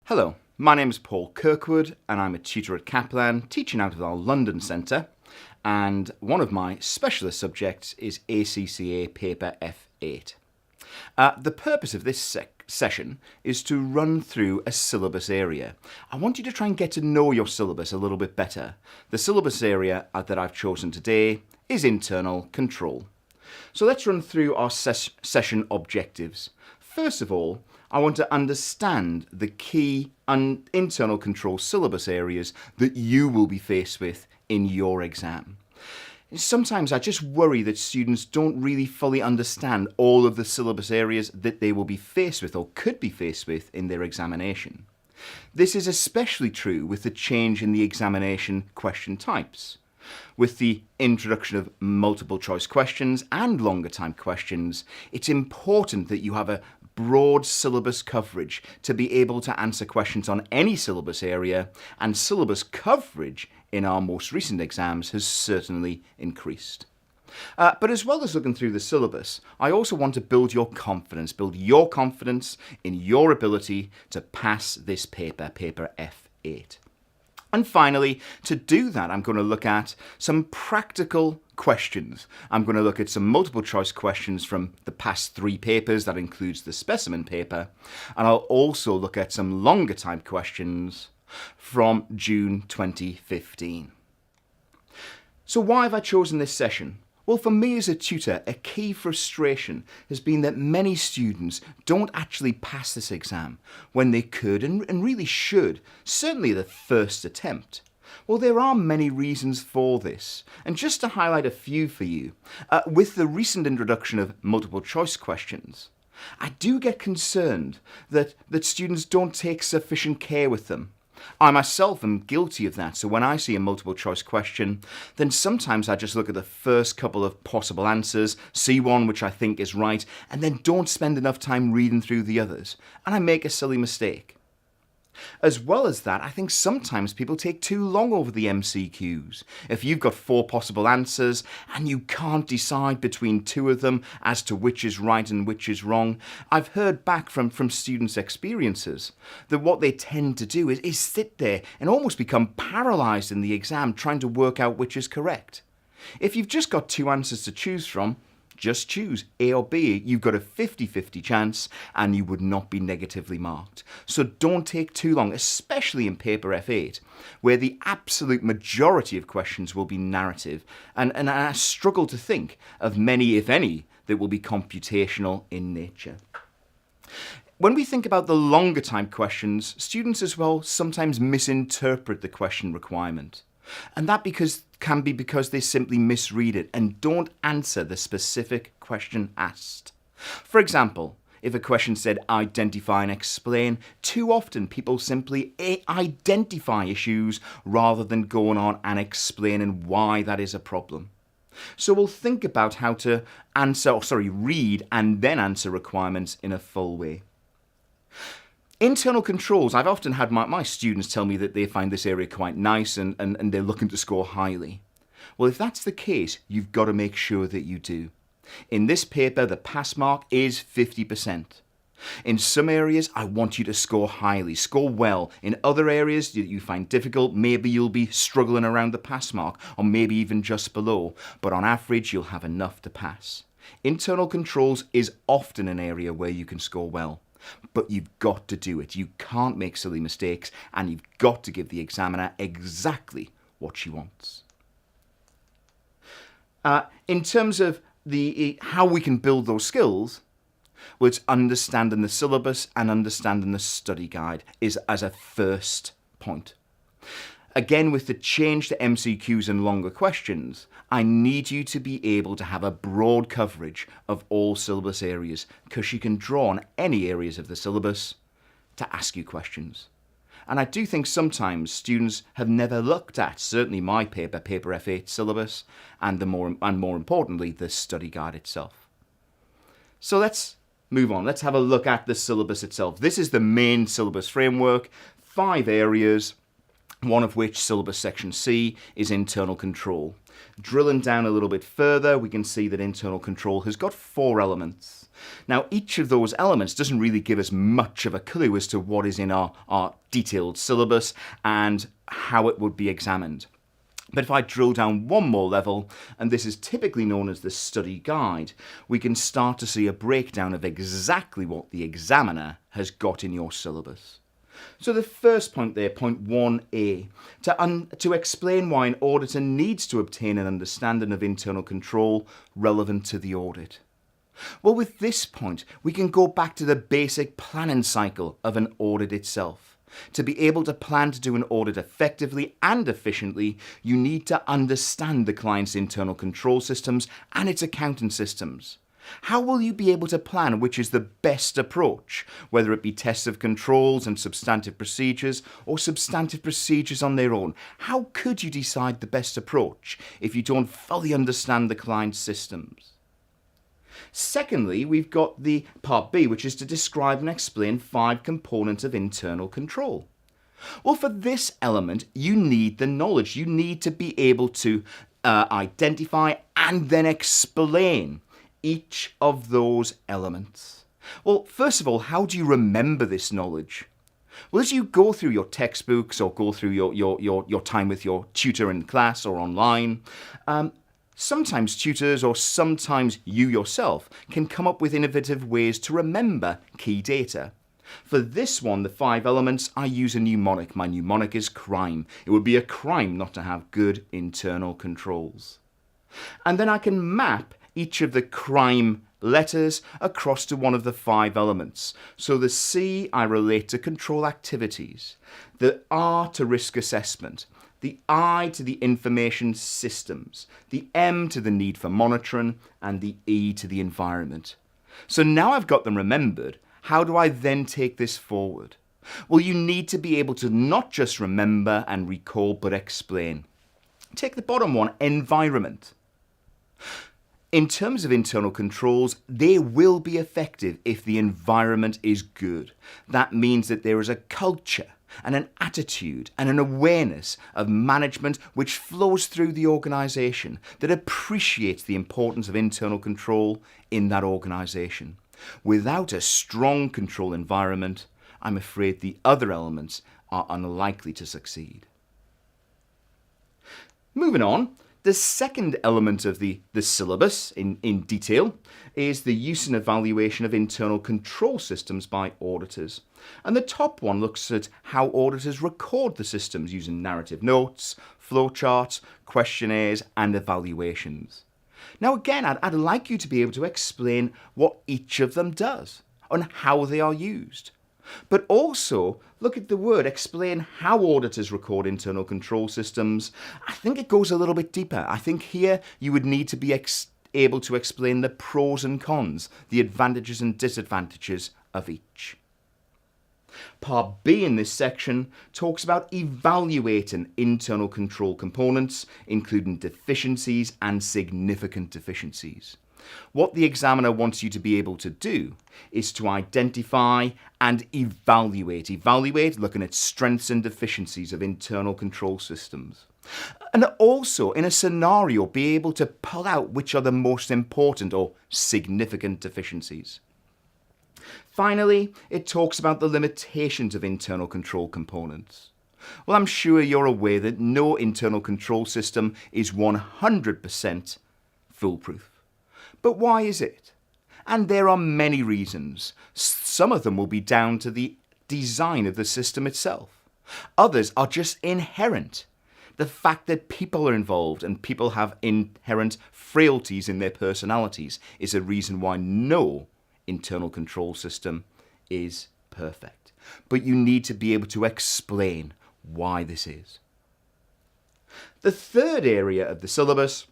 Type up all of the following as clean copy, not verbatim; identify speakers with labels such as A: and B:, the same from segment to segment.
A: Hello, my name is Paul Kirkwood and I'm a tutor at Kaplan, teaching out of our London centre, and one of my specialist subjects is ACCA Paper F8. The purpose of this session is to run through a syllabus area. I want you to try and get to know your syllabus a little bit better. The syllabus area that I've chosen today is internal control. So let's run through our session objectives. First of all, I want to understand the key internal control syllabus areas that you will be faced with in your exam. Sometimes I just worry that students don't really fully understand all of the syllabus areas that they will be faced with or could be faced with in their examination. This is especially true with the change in the examination question types. With the introduction of multiple choice questions and longer time questions, it's important that you have a broad syllabus coverage to be able to answer questions on any syllabus area, and syllabus coverage in our most recent exams has certainly increased. But as well as looking through the syllabus, I also want to build your confidence in your ability to pass this paper F8. And finally, to do that, I'm going to look at some practical questions. I'm going to look at some multiple choice questions from the past 3 papers, that includes the specimen paper, and I'll also look at some longer time questions from June 2015. So why have I chosen this session? Well, for me as a tutor, a key frustration has been that many students don't actually pass this exam when they could and really should, certainly the first attempt. Well, there are many reasons for this, and just to highlight a few for you, with the recent introduction of multiple choice questions, I do get concerned that students don't take sufficient care with them. I myself am guilty of that, so when I see a multiple choice question, then sometimes I just look at the first couple of possible answers, see one which I think is right, and then don't spend enough time reading through the others, and I make a silly mistake. As well as that, I think sometimes people take too long over the MCQs. If you've got 4 possible answers and you can't decide between 2 of them as to which is right and which is wrong, I've heard back from students' experiences that what they tend to do is sit there and almost become paralysed in the exam trying to work out which is correct. If you've just got 2 answers to choose from, just choose A or B. You've got a 50-50 chance and you would not be negatively marked. So don't take too long, especially in paper F8, where the absolute majority of questions will be narrative. And I struggle to think of many, if any, that will be computational in nature. When we think about the longer time questions, students as well sometimes misinterpret the question requirement. And that can be because they simply misread it and don't answer the specific question asked. For example, if a question said identify and explain, too often people simply identify issues rather than going on and explaining why that is a problem. So we'll think about how to read and then answer requirements in a full way. Internal controls, I've often had my students tell me that they find this area quite nice and they're looking to score highly. Well, if that's the case, you've got to make sure that you do. In this paper, the pass mark is 50%. In some areas, I want you to score highly, score well. In other areas that you find difficult, maybe you'll be struggling around the pass mark or maybe even just below. But on average, you'll have enough to pass. Internal controls is often an area where you can score well. But you've got to do it. You can't make silly mistakes, and you've got to give the examiner exactly what she wants. In terms of how we can build those skills, well, it's understanding the syllabus and understanding the study guide is as a first point. Again, with the change to MCQs and longer questions, I need you to be able to have a broad coverage of all syllabus areas, because you can draw on any areas of the syllabus to ask you questions. And I do think sometimes students have never looked at, certainly my paper F8 syllabus, and more importantly, the study guide itself. So let's move on. Let's have a look at the syllabus itself. This is the main syllabus framework, 5 areas, one of which, syllabus section C, is internal control. Drilling down a little bit further, we can see that internal control has got 4 elements. Now, each of those elements doesn't really give us much of a clue as to what is in our detailed syllabus and how it would be examined. But if I drill down one more level, and this is typically known as the study guide, we can start to see a breakdown of exactly what the examiner has got in your syllabus. So the first point there, point 1A, to explain why an auditor needs to obtain an understanding of internal control relevant to the audit. Well, with this point, we can go back to the basic planning cycle of an audit itself. To be able to plan to do an audit effectively and efficiently, you need to understand the client's internal control systems and its accounting systems. How will you be able to plan which is the best approach, whether it be tests of controls and substantive procedures or substantive procedures on their own? How could you decide the best approach if you don't fully understand the client's systems? Secondly, we've got the part B, which is to describe and explain 5 components of internal control. Well, for this element, you need the knowledge. You need to be able to identify and then explain each of those elements. Well, first of all, how do you remember this knowledge? Well, as you go through your textbooks or go through your time with your tutor in class or online, sometimes tutors or sometimes you yourself can come up with innovative ways to remember key data. For this one, the 5 elements, I use a mnemonic. My mnemonic is crime. It would be a crime not to have good internal controls. And then I can map each of the crime letters across to one of the 5 elements. So the C I relate to control activities, the R to risk assessment, the I to the information systems, the M to the need for monitoring, and the E to the environment. So now I've got them remembered, how do I then take this forward? Well, you need to be able to not just remember and recall, but explain. Take the bottom one, environment. In terms of internal controls, they will be effective if the environment is good. That means that there is a culture and an attitude and an awareness of management which flows through the organisation that appreciates the importance of internal control in that organisation. Without a strong control environment, I'm afraid the other elements are unlikely to succeed. Moving on, the second element of the syllabus in detail is the use and evaluation of internal control systems by auditors. And the top one looks at how auditors record the systems using narrative notes, flowcharts, questionnaires and evaluations. Now again, I'd like you to be able to explain what each of them does and how they are used. But also, look at the word, explain how auditors record internal control systems. I think it goes a little bit deeper. I think here you would need to be able to explain the pros and cons, the advantages and disadvantages of each. Part B in this section talks about evaluating internal control components, including deficiencies and significant deficiencies. What the examiner wants you to be able to do is to identify and evaluate, looking at strengths and deficiencies of internal control systems. And also, in a scenario, be able to pull out which are the most important or significant deficiencies. Finally, it talks about the limitations of internal control components. Well, I'm sure you're aware that no internal control system is 100% foolproof. But why is it? And there are many reasons. Some of them will be down to the design of the system itself. Others are just inherent. The fact that people are involved and people have inherent frailties in their personalities is a reason why no internal control system is perfect. But you need to be able to explain why this is. The third area of the syllabus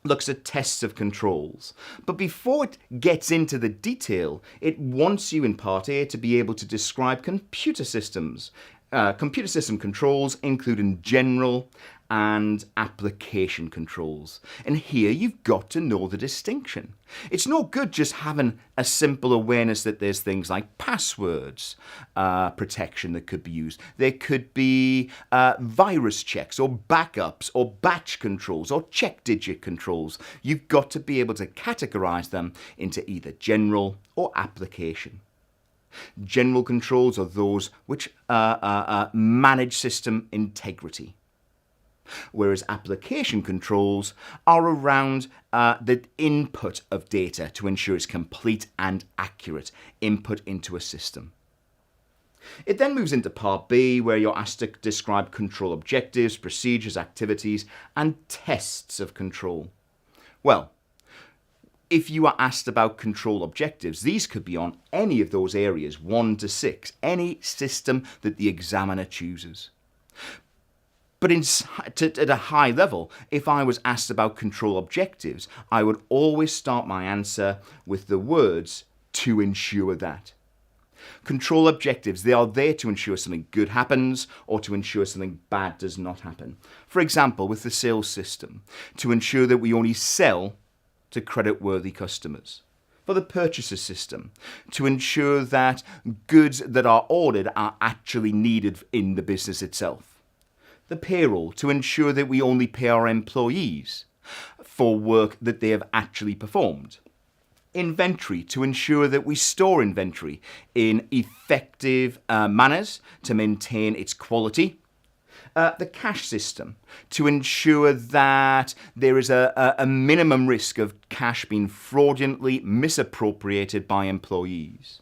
A: looks at tests of controls. But before it gets into the detail, it wants you in part A to be able to describe computer systems Computer system controls, including general and application controls. And here you've got to know the distinction. It's no good just having a simple awareness that there's things like passwords protection that could be used. There could be virus checks or backups or batch controls or check digit controls. You've got to be able to categorize them into either general or application. General controls are those which manage system integrity, whereas application controls are around the input of data to ensure it's complete and accurate input into a system. It then moves into part B, where you're asked to describe control objectives, procedures, activities, and tests of control. Well, if you are asked about control objectives, these could be on any of those areas, 1 to 6, any system that the examiner chooses. But at a high level, if I was asked about control objectives, I would always start my answer with the words, to ensure that. Control objectives, they are there to ensure something good happens or to ensure something bad does not happen. For example, with the sales system, to ensure that we only sell to credit-worthy customers. For the purchaser system, to ensure that goods that are ordered are actually needed in the business itself. The payroll, to ensure that we only pay our employees for work that they have actually performed. Inventory, to ensure that we store inventory in effective manners to maintain its quality. The cash system, to ensure that there is a minimum risk of cash being fraudulently misappropriated by employees.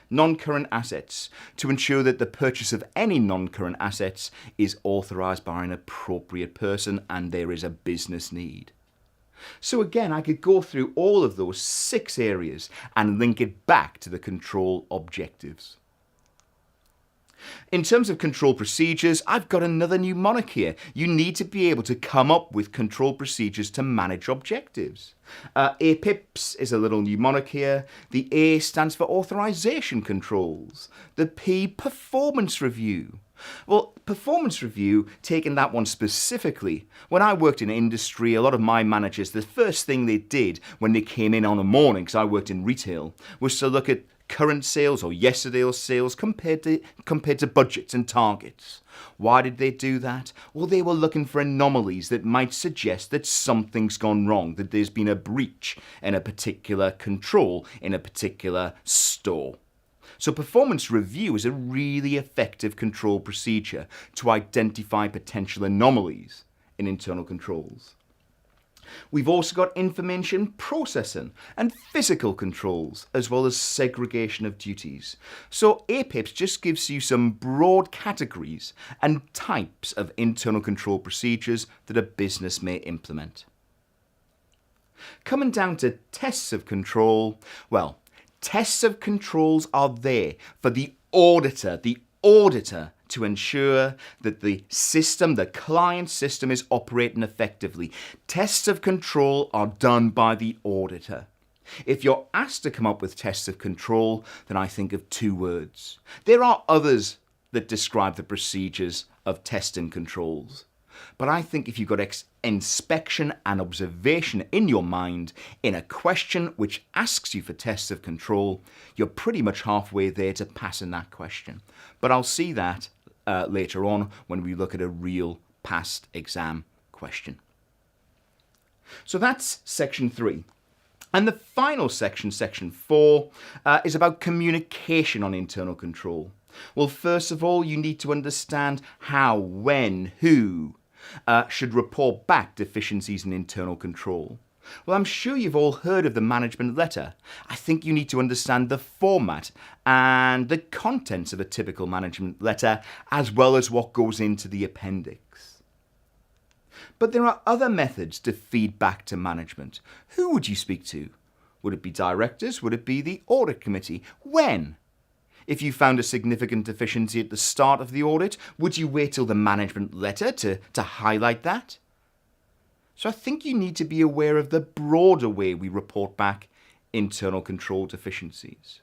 A: Non-current assets, to ensure that the purchase of any non-current assets is authorised by an appropriate person and there is a business need. So again, I could go through all of those 6 areas and link it back to the control objectives. In terms of control procedures, I've got another mnemonic here. You need to be able to come up with control procedures to manage objectives. APIPS is a little mnemonic here. The A stands for authorization controls. The P, performance review. Well, performance review, taking that one specifically, when I worked in industry, a lot of my managers, the first thing they did when they came in on a morning, because I worked in retail, was to look at current sales or yesterday's sales compared to budgets and targets. Why did they do that? Well, they were looking for anomalies that might suggest that something's gone wrong, that there's been a breach in a particular control in a particular store. So performance review is a really effective control procedure to identify potential anomalies in internal controls. We've also got information processing and physical controls, as well as segregation of duties. So APIPS just gives you some broad categories and types of internal control procedures that a business may implement. Coming down to tests of control, well, tests of controls are there for the auditor to ensure that the system, the client system, is operating effectively. Tests of control are done by the auditor. If you're asked to come up with tests of control, then I think of 2 words. There are others that describe the procedures of testing controls. But I think if you've got inspection and observation in your mind in a question which asks you for tests of control, you're pretty much halfway there to passing that question. But I'll see that later on when we look at a real past exam question. So that's section 3. And the final section, section 4, is about communication on internal control. Well, first of all, you need to understand how, when, who should report back deficiencies in internal control. Well, I'm sure you've all heard of the management letter. I think you need to understand the format and the contents of a typical management letter, as well as what goes into the appendix. But there are other methods to feed back to management. Who would you speak to? Would it be directors? Would it be the audit committee? When? If you found a significant deficiency at the start of the audit, would you wait till the management letter to highlight that? So I think you need to be aware of the broader way we report back internal control deficiencies.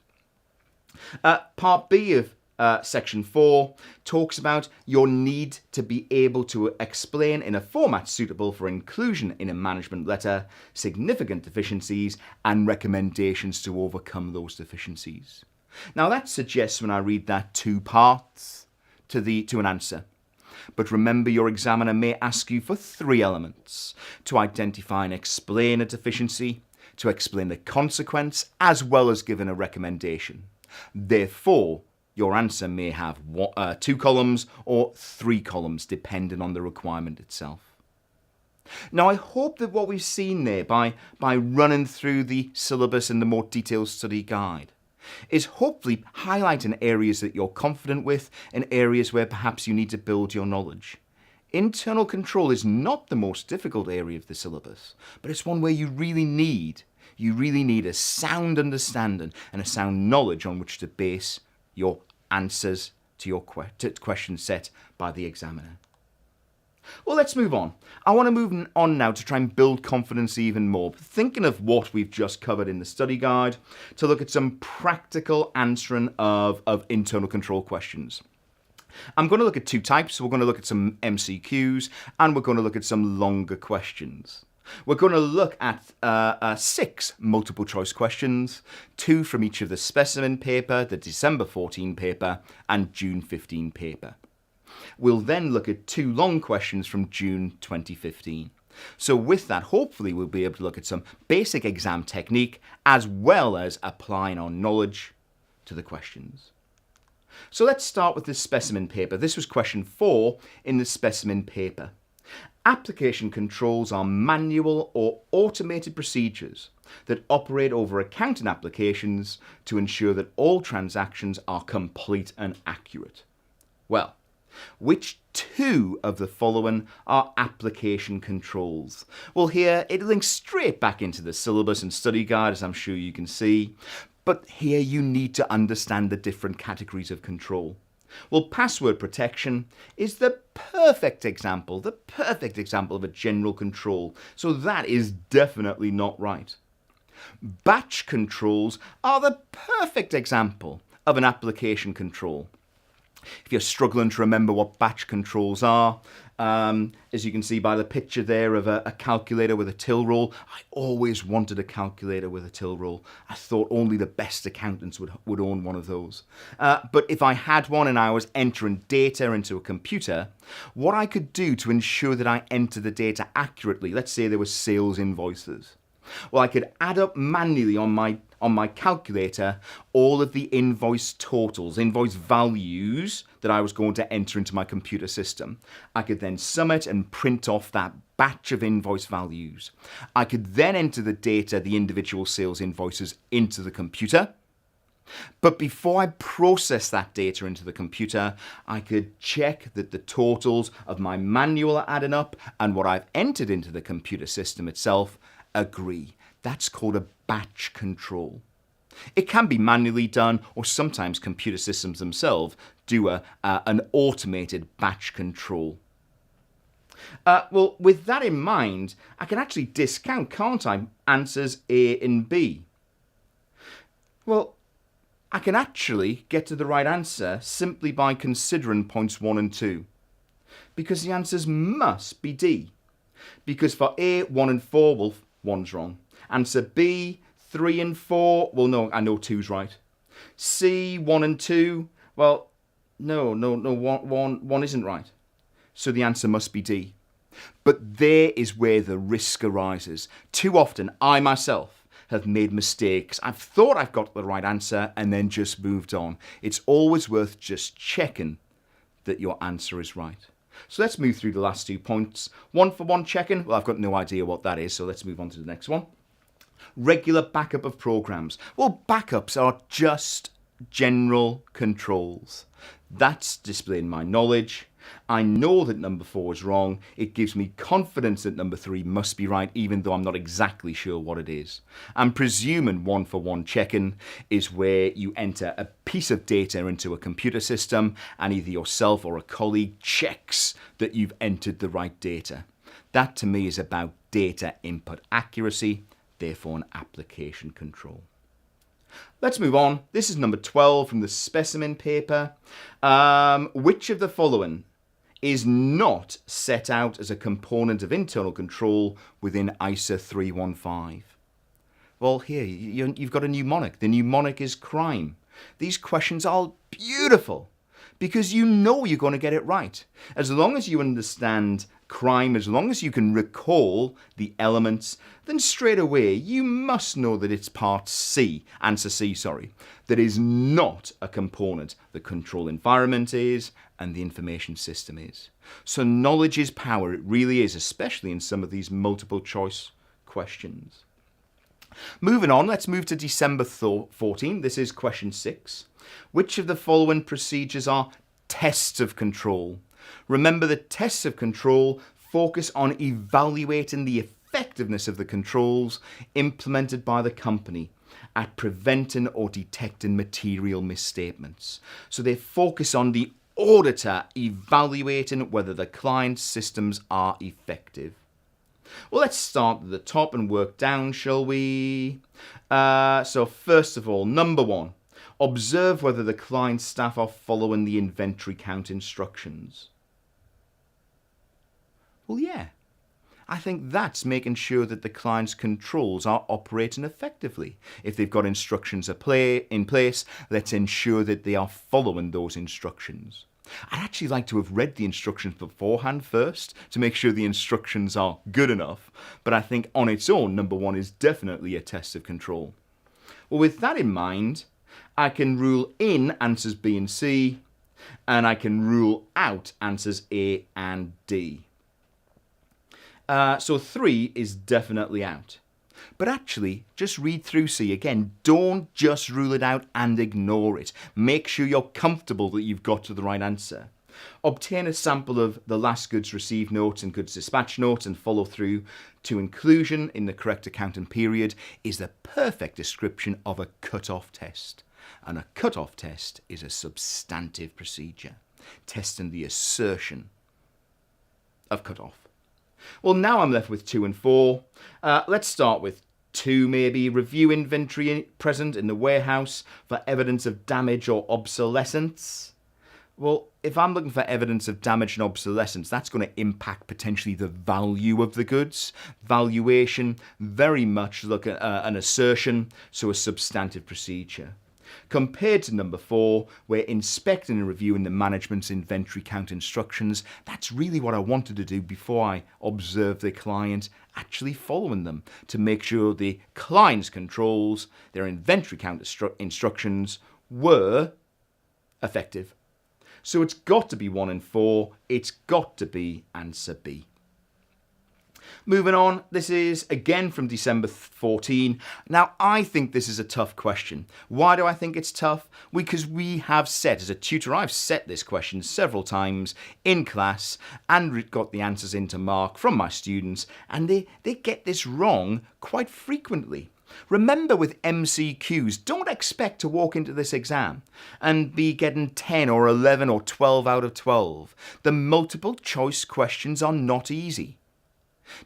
A: Part B of Section 4 talks about your need to be able to explain in a format suitable for inclusion in a management letter significant deficiencies and recommendations to overcome those deficiencies. Now that suggests, when I read that, two parts to an answer. But remember, your examiner may ask you for three elements: to identify and explain a deficiency, to explain the consequence, as well as giving a recommendation. Therefore, your answer may have 2 columns or 3 columns, depending on the requirement itself. Now, I hope that what we've seen there by running through the syllabus and the more detailed study guide is hopefully highlighting areas that you're confident with and areas where perhaps you need to build your knowledge. Internal control is not the most difficult area of the syllabus, but it's one where you really need a sound understanding and a sound knowledge on which to base your answers to your question set by the examiner. Well, let's move on. I want to move on now to try and build confidence even more, thinking of what we've just covered in the study guide, to look at some practical answering of internal control questions. I'm going to look at 2 types. We're going to look at some MCQs and we're going to look at some longer questions. We're going to look at 6 multiple choice questions, 2 from each of the specimen paper, the December 14 paper and June 15 paper. We'll then look at 2 long questions from June 2015. So with that, hopefully we'll be able to look at some basic exam technique as well as applying our knowledge to the questions. So let's start with the specimen paper. This was question 4 in the specimen paper. Application controls are manual or automated procedures that operate over accounting applications to ensure that all transactions are complete and accurate. Well, which 2 of the following are application controls? Well, here it links straight back into the syllabus and study guide, as I'm sure you can see. But here you need to understand the different categories of control. Well, password protection is the perfect example of a general control. So that is definitely not right. Batch controls are the perfect example of an application control. If you're struggling to remember what batch controls are, as you can see by the picture there of a calculator with a till roll, I always wanted a calculator with a till roll. I thought only the best accountants would own one of those. But if I had one and I was entering data into a computer, what I could do to ensure that I enter the data accurately, let's say there were sales invoices, well, I could add up manually on my calculator all of the invoice totals, invoice values that I was going to enter into my computer system. I could then sum it and print off that batch of invoice values. I could then enter the data, the individual sales invoices, into the computer. But before I process that data into the computer, I could check that the totals of my manual are adding up and what I've entered into the computer system itself agree. That's called a batch control. It can be manually done, or sometimes computer systems themselves do an automated batch control. Well, with that in mind, I can actually discount, can't I, answers A and B? Well, I can actually get to the right answer simply by considering points 1 and 2, because the answers must be D. Because for A, 1 and 4, well, 1's wrong. Answer B, 3 and 4, well, no, I know 2's right. C, 1 and 2, well, no, 1 isn't right. So the answer must be D. But there is where the risk arises. Too often, I myself have made mistakes. I've thought I've got the right answer and then just moved on. It's always worth just checking that your answer is right. So let's move through the last 2 points. 1 for 1 checking. Well, I've got no idea what that is, so let's move on to the next one. Regular backup of programs. Well, backups are just general controls. That's displaying my knowledge. I know that number 4 is wrong. It gives me confidence that number 3 must be right, even though I'm not exactly sure what it is. I'm presuming 1 for 1 checking is where you enter a piece of data into a computer system and either yourself or a colleague checks that you've entered the right data. That to me is about data input accuracy, therefore an application control. Let's move on. This is number 12 from the specimen paper. Which of the following is not set out as a component of internal control within ISA 315? Well, here, you've got a mnemonic. The mnemonic is crime. These questions are beautiful because you know you're going to get it right. As long as you understand crime, as long as you can recall the elements, then straight away you must know that it's part C, answer C, sorry, that is not a component. The control environment is, and the information system is. So knowledge is power, it really is, especially in some of these multiple choice questions. Moving on, let's move to December 14. This is question 6. Which of the following procedures are tests of control? Remember that tests of control focus on evaluating the effectiveness of the controls implemented by the company at preventing or detecting material misstatements. So they focus on the auditor evaluating whether the client's systems are effective. Well, let's start at the top and work down, shall we? So first of all, number 1, observe whether the client staff are following the inventory count instructions. Well, yeah. I think that's making sure that the client's controls are operating effectively. If they've got instructions in place, let's ensure that they are following those instructions. I'd actually like to have read the instructions beforehand first to make sure the instructions are good enough, but I think on its own, number 1 is definitely a test of control. Well, with that in mind, I can rule in answers B and C, and I can rule out answers A and D. So 3 is definitely out. But actually, just read through C again. Don't just rule it out and ignore it. Make sure you're comfortable that you've got to the right answer. Obtain a sample of the last goods received notes and goods dispatch notes and follow through to inclusion in the correct accounting period is the perfect description of a cut-off test. And a cut-off test is a substantive procedure, testing the assertion of cut-off. Well, now I'm left with 2 and 4. Let's start with 2 maybe. Review inventory present in the warehouse for evidence of damage or obsolescence. Well, if I'm looking for evidence of damage and obsolescence, that's going to impact potentially the value of the goods. Valuation, very much look at an assertion, so a substantive procedure. Compared to number 4, where inspecting and reviewing the management's inventory count instructions, that's really what I wanted to do before I observe the client actually following them to make sure the client's controls, their inventory count instructions were effective. So it's got to be 1 and 4. It's got to be answer B. Moving on, this is again from December 14. Now, I think this is a tough question. Why do I think it's tough? Because we have set, as a tutor, I've set this question several times in class and got the answers into mark from my students, and they get this wrong quite frequently. Remember with MCQs, don't expect to walk into this exam and be getting 10 or 11 or 12 out of 12. The multiple choice questions are not easy.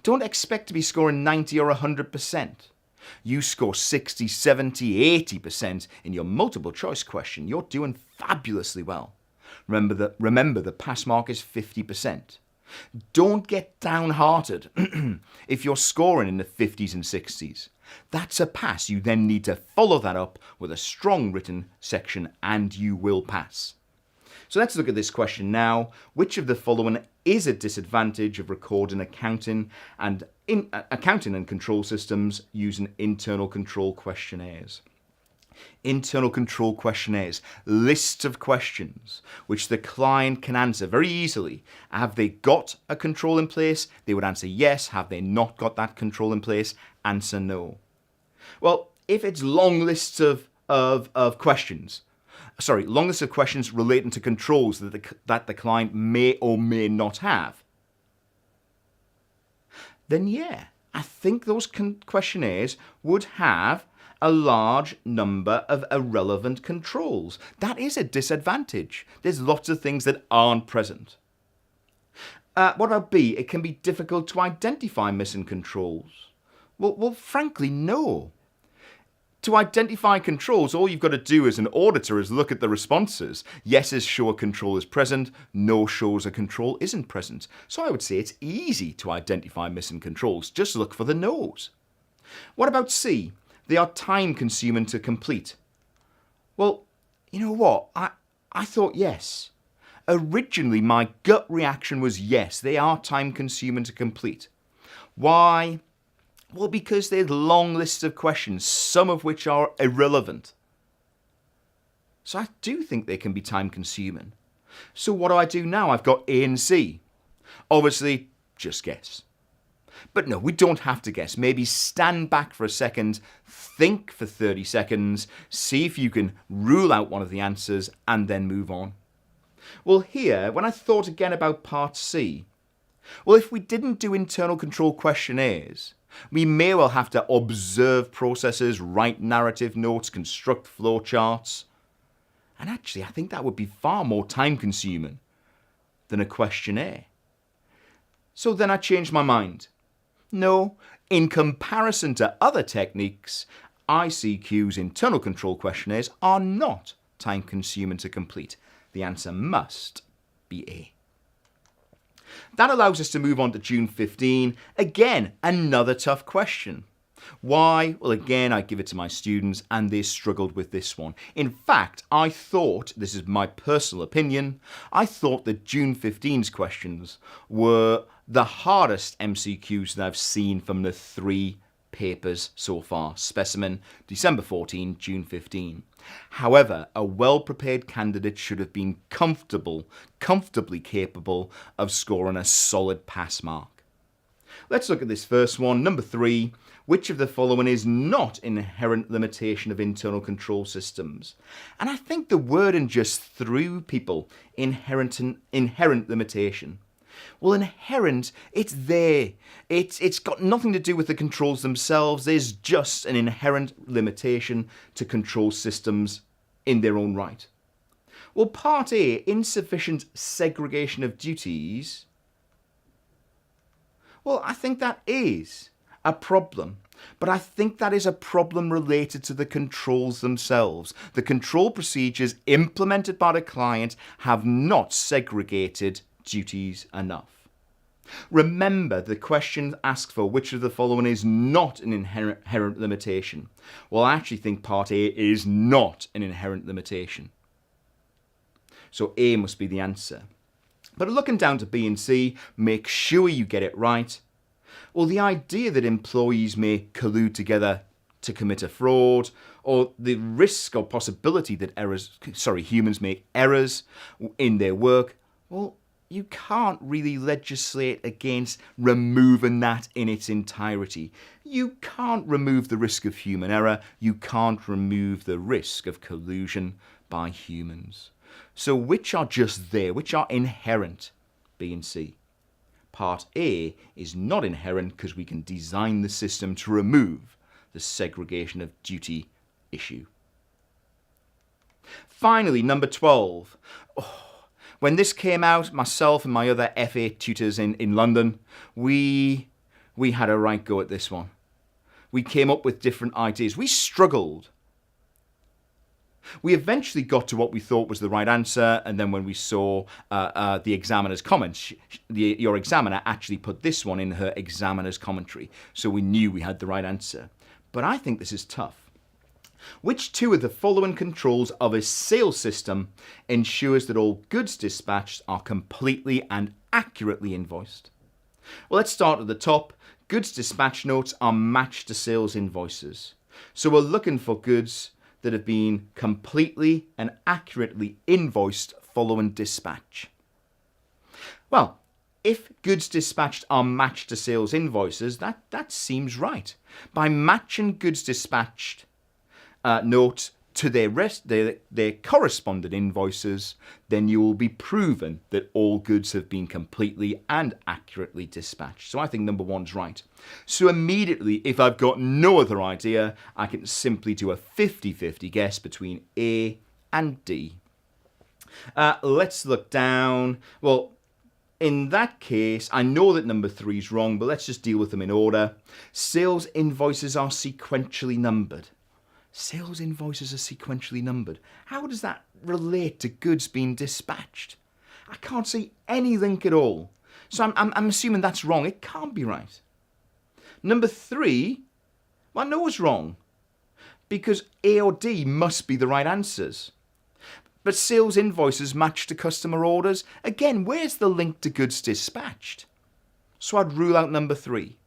A: Don't expect to be scoring 90 or 100%. You score 60, 70, 80% in your multiple choice question. You're doing fabulously well. Remember the pass mark is 50%. Don't get downhearted if you're scoring in the 50s and 60s. That's a pass. You then need to follow that up with a strong written section and you will pass. So let's look at this question now. Which of the following is a disadvantage of recording accounting and control systems using internal control questionnaires? Internal control questionnaires, lists of questions which the client can answer very easily. Have they got a control in place? They would answer yes. Have they not got that control in place? Answer no. Well, if it's long lists of questions, long list of questions relating to controls that the client may or may not have, then yeah, I think those questionnaires would have a large number of irrelevant controls. That is a disadvantage. There's lots of things that aren't present. What about B? It can be difficult to identify missing controls. Well, frankly, no. To identify controls, all you've got to do as an auditor is look at the responses. Yeses show a control is present, no shows a control isn't present. So I would say it's easy to identify missing controls. Just look for the no's. What about C? They are time consuming to complete. Well, you know what? I thought yes. Originally, my gut reaction was yes, they are time consuming to complete. Why? Well, because there's long lists of questions, some of which are irrelevant. So I do think they can be time consuming. So what do I do now? I've got A and C. Obviously, just guess. But no, we don't have to guess. Maybe stand back for a second, think for 30 seconds, see if you can rule out one of the answers, and then move on. Well, here, when I thought again about part C, well, if we didn't do internal control questionnaires, we may well have to observe processes, write narrative notes, construct flowcharts. And actually, I think that would be far more time consuming than a questionnaire. So then I changed my mind. No, in comparison to other techniques, ICQ's internal control questionnaires are not time consuming to complete. The answer must be A. That allows us to move on to June 15. Again, another tough question. Why? Well, again, I give it to my students and they struggled with this one. In fact, I thought, this is my personal opinion, I thought that June 15's questions were the hardest MCQs that I've seen from the 3 papers so far. Specimen, December 14, June 15. However, a well-prepared candidate should have been comfortably capable of scoring a solid pass mark. Let's look at this first one. Number 3, which of the following is not an inherent limitation of internal control systems? And I think the wording just threw people, inherent limitation. Well, inherent, it's there. It's got nothing to do with the controls themselves. There's just an inherent limitation to control systems in their own right. Well, part A, insufficient segregation of duties. Well, I think that is a problem. But I think that is a problem related to the controls themselves. The control procedures implemented by the client have not segregated duties enough. Remember, the question asks for which of the following is not an inherent limitation. Well, I actually think part A is not an inherent limitation. So A must be the answer. But looking down to B and C, make sure you get it right. Well, the idea that employees may collude together to commit a fraud, or the risk or possibility that humans make errors in their work, well, you can't really legislate against removing that in its entirety. You can't remove the risk of human error. You can't remove the risk of collusion by humans. So which are just there? Which are inherent? B and C. Part A is not inherent because we can design the system to remove the segregation of duty issue. Finally, number 12. When this came out, myself and my other F8 tutors in London, we had a right go at this one. We came up with different ideas. We struggled. We eventually got to what we thought was the right answer, and then when we saw the examiner's comments, your examiner actually put this one in her examiner's commentary, so we knew we had the right answer. But I think this is tough. Which 2 of the following controls of a sales system ensures that all goods dispatched are completely and accurately invoiced? Well, let's start at the top. Goods dispatch notes are matched to sales invoices. So we're looking for goods that have been completely and accurately invoiced following dispatch. Well, if goods dispatched are matched to sales invoices, that seems right. By matching goods dispatched notes to their corresponding invoices, then you will be proven that all goods have been completely and accurately dispatched. So I think number 1's right. So immediately, if I've got no other idea, I can simply do a 50-50 guess between A and D. Let's look down. Well, in that case, I know that number 3's wrong, but let's just deal with them in order. Sales invoices are sequentially numbered. Sales invoices are sequentially numbered. How does that relate to goods being dispatched? I can't see any link at all. So I'm assuming that's wrong. It can't be right. Number 3, well, I know it's wrong, because A or D must be the right answers. But sales invoices match to customer orders. Again, where's the link to goods dispatched? So I'd rule out number 3.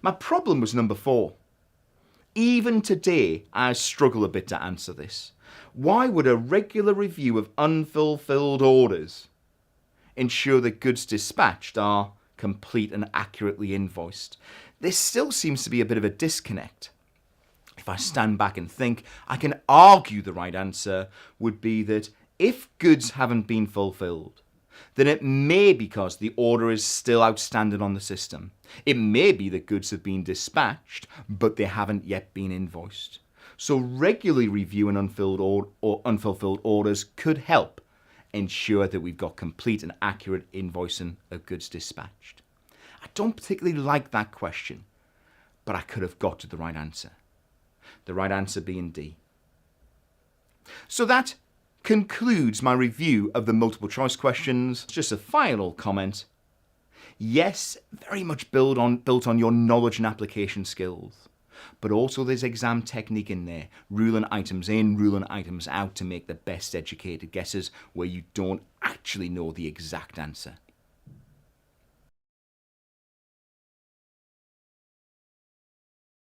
A: My problem was number 4. Even today, I struggle a bit to answer this. Why would a regular review of unfulfilled orders ensure that goods dispatched are complete and accurately invoiced? There still seems to be a bit of a disconnect. If I stand back and think, I can argue the right answer would be that if goods haven't been fulfilled, then it may be because the order is still outstanding on the system. It may be that goods have been dispatched, but they haven't yet been invoiced. So regularly reviewing unfulfilled orders could help ensure that we've got complete and accurate invoicing of goods dispatched. I don't particularly like that question, but I could have got to the right answer. The right answer being D. So that concludes my review of the multiple choice questions. Just a final comment. Yes, very much built on your knowledge and application skills, but also there's exam technique in there, ruling items in, ruling items out to make the best educated guesses where you don't actually know the exact answer.